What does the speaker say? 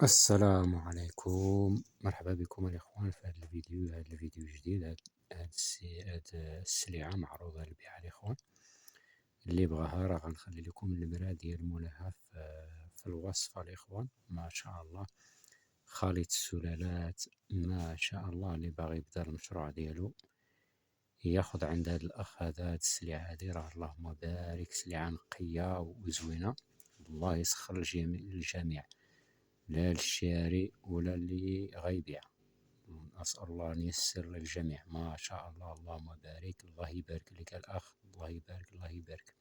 السلام عليكم، مرحبا بكم الإخوان في هذا الفيديو جديد. هاد السلعة معروضة للبيع الإخوان. اللي بغاها راه غنخلي لكم النمرة ديال مولاها في الوصف الإخوان. ما شاء الله خليط السلالات، ما شاء الله. اللي باغي يبدا المشروع ديالو ياخد عند هاد الأخ هاد السلعة هادي، راه اللهم بارك سلعة نقية وزوينة. الله يسخر الجميع، لا للشاري ولا اللي غيبيع. أسأل الله أن ييسر للجميع. ما شاء الله اللهم بارك. الله يبارك لك الأخ، الله يبارك الله يبارك.